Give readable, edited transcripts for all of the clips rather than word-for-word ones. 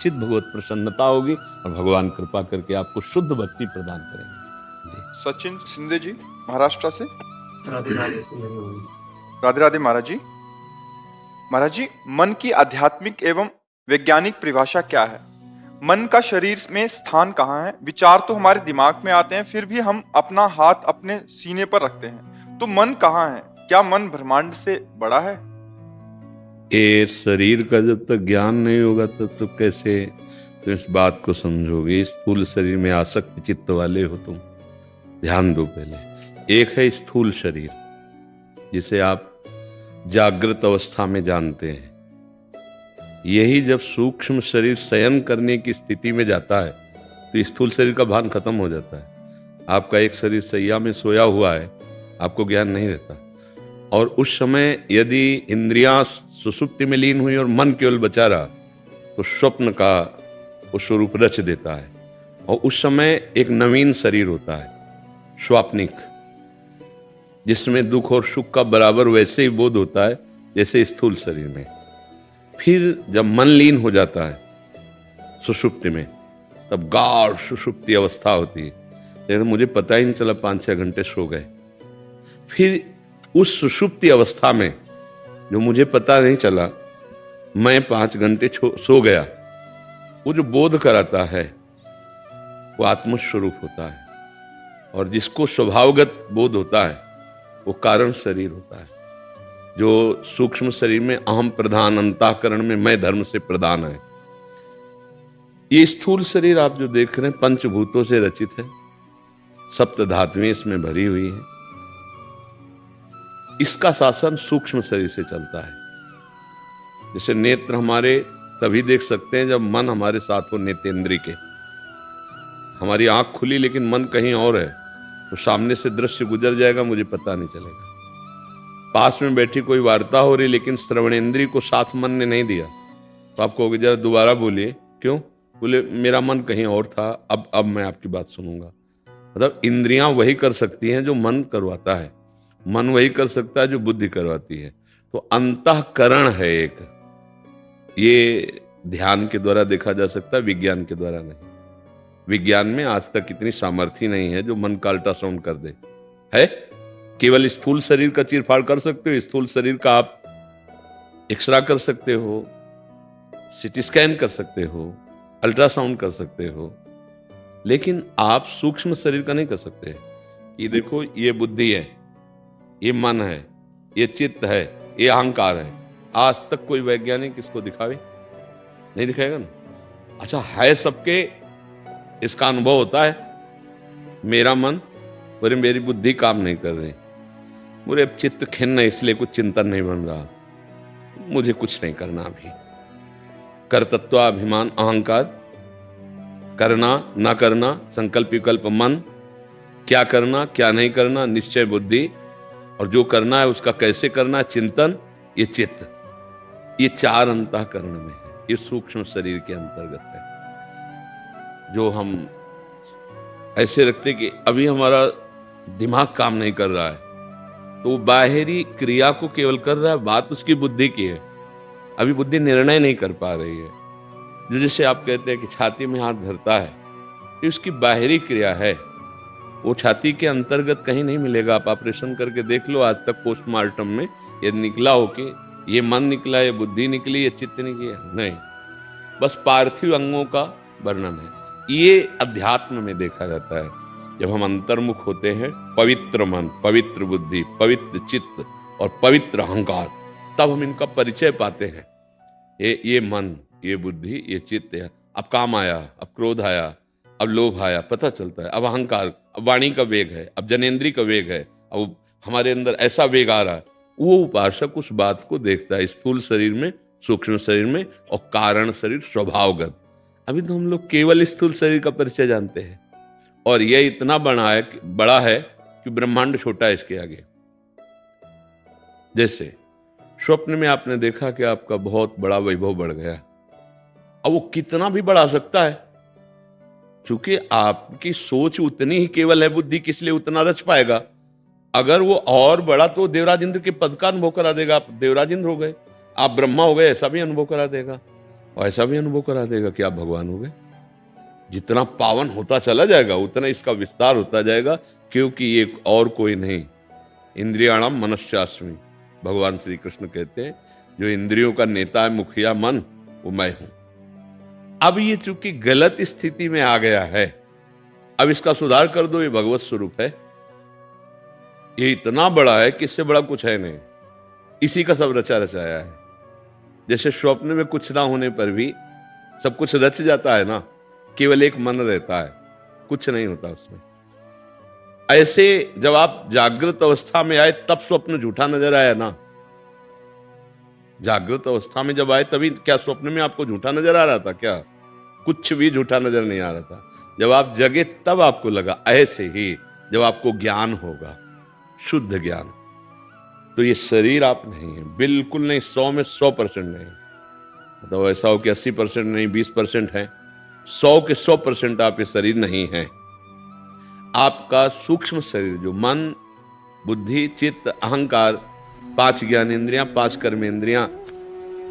चित भगवत प्रसन्नता होगी और भगवान कृपा करके आपको शुद्ध भक्ति प्रदान करेंगे। जी। सचिन सिंधे जी महाराष्ट्र से। राधे राधे से राधे राधे महाराज जी। महाराज जी, मन की आध्यात्मिक एवं वैज्ञानिक परिभाषा क्या है? मन का शरीर में स्थान कहाँ है? विचार तो हमारे दिमाग में आते हैं, फिर भी हम अपना हाथ अपने सीने पर रखते हैं, तो मन कहाँ है? क्या मन ब्रह्मांड से बड़ा है? ये शरीर का जब तक ज्ञान नहीं होगा तब तो कैसे तुम इस बात को समझोगे? स्थूल शरीर में आसक्त चित्त वाले हो तुम। ध्यान दो पहले। एक है स्थूल शरीर जिसे आप जागृत अवस्था में जानते हैं। यही जब सूक्ष्म शरीर शयन करने की स्थिति में जाता है तो स्थूल शरीर का भान खत्म हो जाता है। आपका एक शरीर सैया में सोया हुआ है, आपको ज्ञान नहीं रहता, और उस समय यदि इंद्रियां सुसुप्ति में लीन हुई और मन केवल बचा रहा तो स्वप्न का वो स्वरूप रच देता है, और उस समय एक नवीन शरीर होता है स्वाप्निक, जिसमें दुख और सुख का बराबर वैसे ही बोध होता है जैसे स्थूल शरीर में। फिर जब मन लीन हो जाता है सुषुप्ति में, तब गाढ़ सुषुप्ति अवस्था होती है, लेकिन मुझे पता ही नहीं चला 5-6 घंटे सो गए। फिर उस सुषुप्ति अवस्था में जो मुझे पता नहीं चला मैं 5 घंटे सो गया, वो जो बोध कराता है वो आत्मस्वरूप होता है, और जिसको स्वभावगत बोध होता है वो कारण शरीर होता है, जो सूक्ष्म शरीर में अहम प्रधान, अंतःकरण में मैं धर्म से प्रधान है। ये स्थूल शरीर आप जो देख रहे हैं पंचभूतों से रचित है, सप्त धातुएं इसमें भरी हुई हैं। इसका शासन सूक्ष्म शरीर से चलता है। जैसे नेत्र हमारे तभी देख सकते हैं जब मन हमारे साथ हो, नेत्रेंद्रिय के। हमारी आंख खुली लेकिन मन कहीं और है तो सामने से दृश्य गुजर जाएगा, मुझे पता नहीं चलेगा। पास में बैठी कोई वार्ता हो रही लेकिन श्रवणेंद्रिय को साथ मन ने नहीं दिया तो आप कहोगे जरा दोबारा बोलिए, क्यों? बोले मेरा मन कहीं और था, अब मैं आपकी बात सुनूंगा। मतलब इंद्रियां वही कर सकती हैं जो मन करवाता है, मन वही कर सकता है जो बुद्धि करवाती है। तो अंतःकरण है एक, ये ध्यान के द्वारा देखा जा सकता है, विज्ञान के द्वारा नहीं। विज्ञान में आज तक इतनी सामर्थ्य नहीं है जो मन का अल्ट्रासाउंड कर दे। है केवल स्थूल शरीर का चीरफाड़ कर सकते हो, स्थूल शरीर का आप एक्सरा कर सकते हो, सिटी स्कैन कर सकते हो, अल्ट्रासाउंड कर सकते हो, लेकिन आप सूक्ष्म शरीर का नहीं कर सकते। ये देखो, ये बुद्धि है, ये मन है, ये चित्त है, ये अहंकार है। आज तक कोई वैज्ञानिक इसको दिखावे? नहीं दिखाएगा ना। अच्छा, है सबके, इसका अनुभव होता है। मेरा मन, बोले मेरी बुद्धि काम नहीं कर रही, मुझे अब चित्त खिन्न है इसलिए कुछ चिंतन नहीं बन रहा, मुझे कुछ नहीं करना अभी। कर्तृत्वाभिमान अहंकार, करना ना करना, संकल्प विकल्प मन, क्या करना क्या नहीं करना निश्चय बुद्धि, और जो करना है उसका कैसे करना चिंतन, ये चित्त। ये 4 अंतःकरण में है, ये सूक्ष्म शरीर के अंतर्गत है। जो हम ऐसे रखते कि अभी हमारा दिमाग काम नहीं कर रहा है तो बाहरी क्रिया को केवल कर रहा है, बात उसकी बुद्धि की है। अभी बुद्धि निर्णय नहीं कर पा रही है। जो जैसे आप कहते हैं कि छाती में हाथ धरता है, ये उसकी बाहरी क्रिया है, वो छाती के अंतर्गत कहीं नहीं मिलेगा। आप ऑपरेशन करके देख लो, आज तक पोस्टमार्टम में ये निकला हो कि ये मन निकला, ये बुद्धि निकली, ये चित्त निकली, नहीं, बस पार्थिव अंगों का वर्णन है। ये अध्यात्म में देखा जाता है। जब हम अंतर्मुख होते हैं, पवित्र मन, पवित्र बुद्धि, पवित्र चित्त और पवित्र अहंकार, तब हम इनका परिचय पाते हैं। ये मन, ये बुद्धि, ये चित्त है। अब काम आया, अब क्रोध आया, अब लोभ आया, पता चलता है। अब अहंकार, अब वाणी का वेग है, अब जनेंद्रिय का वेग है, अब हमारे अंदर ऐसा वेग आ रहा है। वो उपासक उस बात को देखता है स्थूल शरीर में, सूक्ष्म शरीर में, और कारण शरीर स्वभावगत। अभी तो हम लोग केवल स्थूल शरीर का परिचय जानते हैं, और यह इतना बड़ा है कि ब्रह्मांड छोटा है इसके आगे। जैसे स्वप्न में आपने देखा कि आपका बहुत बड़ा वैभव बढ़ गया, अब वो कितना भी बढ़ा सकता है, क्योंकि आपकी सोच उतनी ही केवल है, बुद्धि किस लिए उतना रच पाएगा। अगर वो और बड़ा तो देवराज इंद्र के पद का अनुभव करा देगा, आप देवराज इंद्र हो गए, आप ब्रह्मा हो गए, ऐसा भी अनुभव करा देगा। और ऐसा भी अनुभव करा देगा कि आप भगवान हो गए। जितना पावन होता चला जाएगा उतना इसका विस्तार होता जाएगा, क्योंकि ये और कोई नहीं, इंद्रियाणाम मनश्चास्मि, भगवान श्री कृष्ण कहते हैं जो इंद्रियों का नेता है, मुखिया मन, वो मैं हूं। अब ये चूंकि गलत स्थिति में आ गया है, अब इसका सुधार कर दो, ये भगवत स्वरूप है, ये इतना बड़ा है कि इससे बड़ा कुछ है नहीं, इसी का सब रचा रचाया है। जैसे स्वप्न में कुछ ना होने पर भी सब कुछ रच जाता है ना, केवल एक मन रहता है, कुछ नहीं होता उसमें। ऐसे जब आप जागृत अवस्था में आए तब स्वप्न झूठा नजर आया ना, जागृत अवस्था में जब आए तभी क्या स्वप्न में आपको झूठा नजर आ रहा था क्या? कुछ भी झूठा नजर नहीं आ रहा था। जब आप जगे तब आपको लगा। ऐसे ही जब आपको ज्ञान होगा, शुद्ध ज्ञान, तो ये शरीर आप नहीं है, बिल्कुल नहीं, 100 में 100% नहीं। मतलब ऐसा हो कि 80% नहीं, 20% है, 100 के 100% आप ये शरीर नहीं है। आपका सूक्ष्म शरीर जो मन, बुद्धि, चित्त, अहंकार, 5 ज्ञानेंद्रियां, 5 कर्मेंद्रियां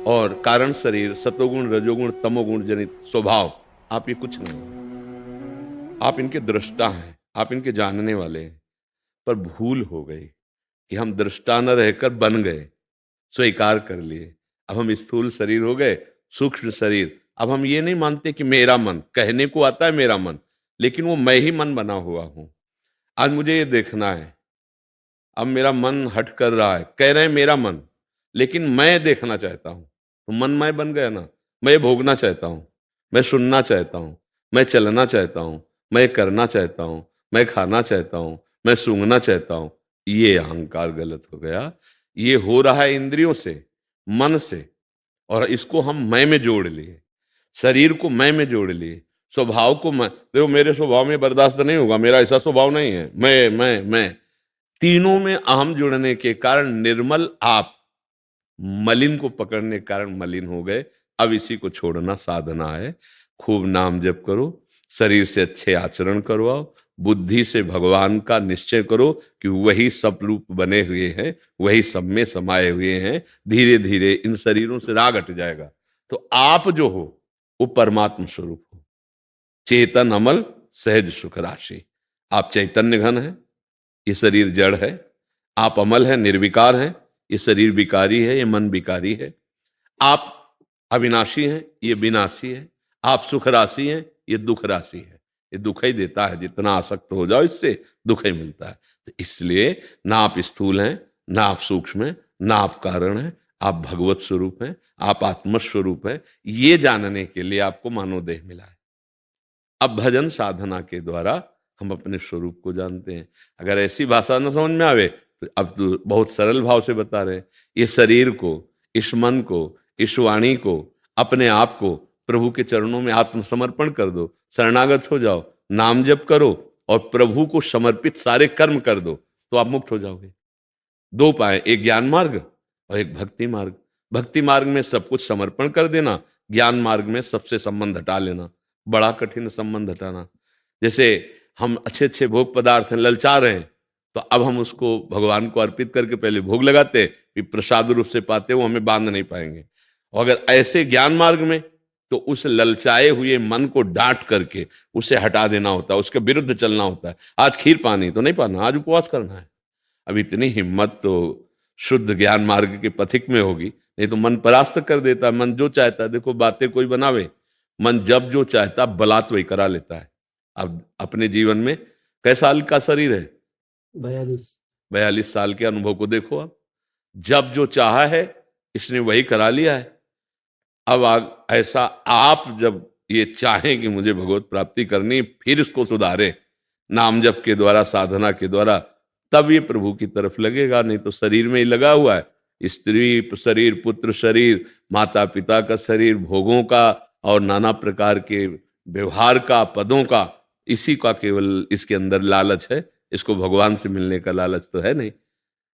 और कारण शरीर, सतोगुण, रजोगुण, तमोगुण जनित स्वभाव, आप ये कुछ नहीं। आप इनके दृष्टा हैं, आप इनके जानने वाले हैं। पर भूल हो गई कि हम दृष्टा न रहकर बन गए, स्वीकार कर लिए। अब हम स्थूल शरीर हो गए, सूक्ष्म शरीर। अब हम ये नहीं मानते कि मेरा मन, कहने को आता है मेरा मन, लेकिन वो मैं ही मन बना हुआ हूं। आज मुझे ये देखना है, अब मेरा मन हट कर रहा है, कह रहे हैं मेरा मन, लेकिन मैं देखना चाहता हूं, तो मन मैं बन गया ना। मैं भोगना चाहता हूं, मैं सुनना चाहता हूं, मैं चलना चाहता हूं, मैं करना चाहता हूं, मैं खाना चाहता हूं, मैं सूंघना चाहता हूं। ये अहंकार गलत हो गया। ये हो रहा है इंद्रियों से, मन से, और इसको हम मैं में जोड़ लिए, शरीर को मैं में जोड़ लिए, स्वभाव को मैं। देखो मेरे स्वभाव में बर्दाश्त नहीं होगा, मेरा ऐसा स्वभाव नहीं है, मैं तीनों में अहम जुड़ने के कारण निर्मल आप मलिन को पकड़ने के कारण मलिन हो गए। अब इसी को छोड़ना साधना है। खूब नाम जप करो, शरीर से अच्छे आचरण करवाओ, बुद्धि से भगवान का निश्चय करो कि वही सब रूप बने हुए हैं, वही सब में समाये हुए हैं। धीरे धीरे इन शरीरों से राग हट जाएगा, तो आप जो हो वो परमात्म स्वरूप हो, चेतन अमल सहज सुख राशि। आप चैतन्य घन है, ये शरीर जड़ है। आप अमल है, निर्विकार है, ये शरीर विकारी है, ये मन विकारी है। आप अविनाशी हैं, ये विनाशी है। आप सुख राशि हैं, ये दुख राशि है। ये दुख ही देता है, जितना आसक्त हो जाओ इससे दुख ही मिलता है। तो इसलिए ना आप स्थूल हैं, ना आप सूक्ष्म हैं, ना आप कारण हैं, आप भगवत स्वरूप हैं, आप आत्म स्वरूप हैं। ये जानने के लिए आपको मानव देह मिला है। अब भजन साधना के द्वारा हम अपने स्वरूप को जानते हैं। अगर ऐसी भाषा न समझ में आवे तो अब तो बहुत सरल भाव से बता रहे हैं। ये शरीर को, इस मन को, इस वाणी को, अपने आप को प्रभु के चरणों में आत्मसमर्पण कर दो, शरणागत हो जाओ, नाम जप करो और प्रभु को समर्पित सारे कर्म कर दो, तो आप मुक्त हो जाओगे। 2 पाए, एक ज्ञान मार्ग और एक भक्ति मार्ग। भक्ति मार्ग में सब कुछ समर्पण कर देना, ज्ञान मार्ग में सबसे संबंध हटा लेना। बड़ा कठिन संबंध हटाना। जैसे हम अच्छे अच्छे भोग पदार्थ हैं, ललचा रहे हैं, तो अब हम उसको भगवान को अर्पित करके पहले भोग लगाते, फिर प्रसाद रूप से पाते, वो हमें बांध नहीं पाएंगे। और अगर ऐसे ज्ञान मार्ग में, तो उस ललचाए हुए मन को डांट करके उसे हटा देना होता है, उसके विरुद्ध चलना होता है। आज खीर पानी तो नहीं पाना, आज उपवास करना है। अब इतनी हिम्मत तो शुद्ध ज्ञान मार्ग के पथिक में होगी, नहीं तो मन परास्त कर देता है। मन जो चाहता है, देखो बातें कोई बनावे, मन जब जो चाहता बलात् वही करा लेता है। अब अपने जीवन में कैसा साल का शरीर है? 42 साल के अनुभव को देखो। अब जब जो चाहा है इसने वही करा लिया है। अब ऐसा आप जब ये चाहें कि मुझे भगवत प्राप्ति करनी, फिर इसको सुधारें नाम जप के द्वारा, साधना के द्वारा, तब ये प्रभु की तरफ लगेगा। नहीं तो शरीर में ही लगा हुआ है, स्त्री शरीर, पुत्र शरीर, माता पिता का शरीर, भोगों का और नाना प्रकार के व्यवहार का, पदों का, इसी का केवल इसके अंदर लालच है। इसको भगवान से मिलने का लालच तो है नहीं।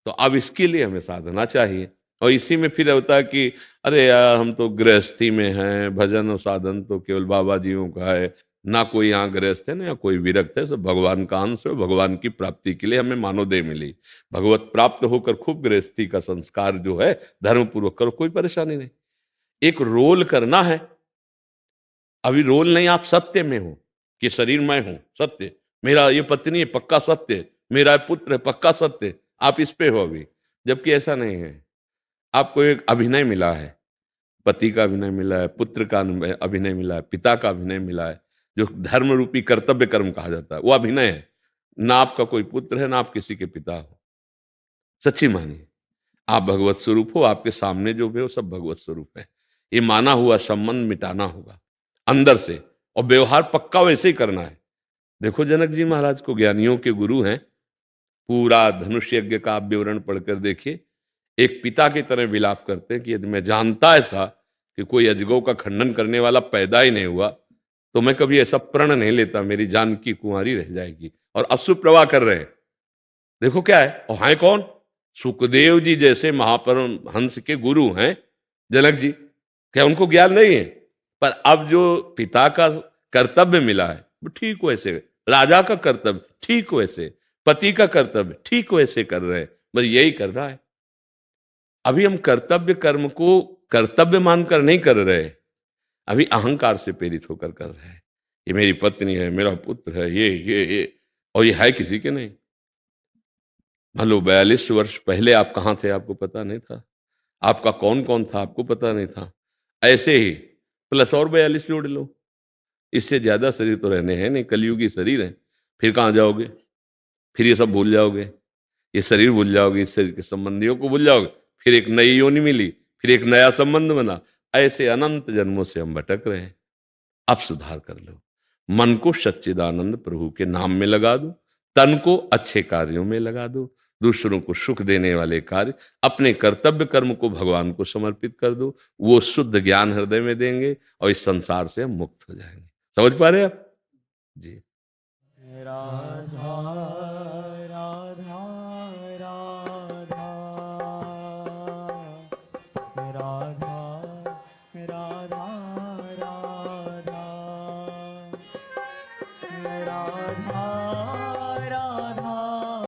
तो अब इसके लिए हमें साधना चाहिए। और इसी में फिर होता है कि अरे यार हम तो गृहस्थी में हैं, भजन और साधन तो केवल बाबा जियों का है, ना कोई यहाँ गृहस्थ है ना कोई विरक्त है, सब भगवान का अंश है। भगवान की प्राप्ति के लिए हमें मानवदेह मिली, भगवत प्राप्त होकर खूब गृहस्थी का संस्कार जो है धर्म पूर्वक करो, कोई परेशानी नहीं। एक रोल करना है अभी रोल नहीं, आप सत्य में हो कि शरीर मैं हूं, सत्य, मेरा ये पत्नी है पक्का सत्य, मेरा पुत्र है पक्का सत्य, आप इस पे हो अभी। जबकि ऐसा नहीं है। आपको एक अभिनय मिला है, पति का अभिनय मिला है, पुत्र का अभिनय मिला है, पिता का अभिनय मिला है, जो धर्म रूपी कर्तव्य कर्म कहा जाता है, वो अभिनय है। ना आपका कोई पुत्र है, ना आप किसी के पिता हो। सच्ची मानिए, आप भगवत स्वरूप हो, आपके सामने जो भी हो सब भगवत स्वरूप है। ये माना हुआ संबंध मिटाना होगा अंदर से, और व्यवहार पक्का वैसे ही करना है। देखो जनक जी महाराज को, ज्ञानियों के गुरु हैं, पूरा धनुष यज्ञ का आप विवरण पढ़कर देखिए। एक पिता की तरह विलाप करते हैं कि यदि मैं जानता ऐसा कि कोई अजगौ का खंडन करने वाला पैदा ही नहीं हुआ, तो मैं कभी ऐसा प्रण नहीं लेता, मेरी जान की कुंवारी रह जाएगी। और अश्रु प्रवाह कर रहे हैं। देखो क्या है, और हैं कौन? सुखदेव जी जैसे महापरमहंस के गुरु हैं जनक जी। क्या उनको ज्ञान नहीं है? पर अब जो पिता का कर्तव्य मिला है वो ठीक वैसे, राजा का कर्तव्य ठीक वैसे, पति का कर्तव्य ठीक वैसे कर रहे हैं। बस यही कर रहा है। अभी हम कर्तव्य कर्म को कर्तव्य मानकर नहीं कर रहे, अभी अहंकार से प्रेरित होकर कर रहे हैं। ये मेरी पत्नी है, मेरा पुत्र है, ये और ये है किसी के नहीं। मान लो 42 वर्ष पहले आप कहाँ थे, आपको पता नहीं था। आपका कौन कौन था, आपको पता नहीं था। ऐसे ही प्लस और 42 जोड़ लो, इससे ज्यादा शरीर तो रहने हैं नहीं, कलयुगी शरीर है। फिर कहाँ जाओगे? फिर ये सब भूल जाओगे, ये शरीर भूल जाओगे, इस शरीर के संबंधियों को भूल जाओगे। फिर एक नई योनि मिली, फिर एक नया संबंध बना। ऐसे अनंत जन्मों से हम भटक रहे हैं। अब सुधार कर लो। मन को सच्चिदानंद प्रभु के नाम में लगा दो, तन को अच्छे कार्यों में लगा दो, दूसरों को सुख देने वाले कार्य, अपने कर्तव्य कर्म को भगवान को समर्पित कर दो। वो शुद्ध ज्ञान हृदय में देंगे और इस संसार से हम मुक्त हो जाएंगे। समझ पा रहे हैं आप जी? राधा राधा राधा राधा राधा राधा राधा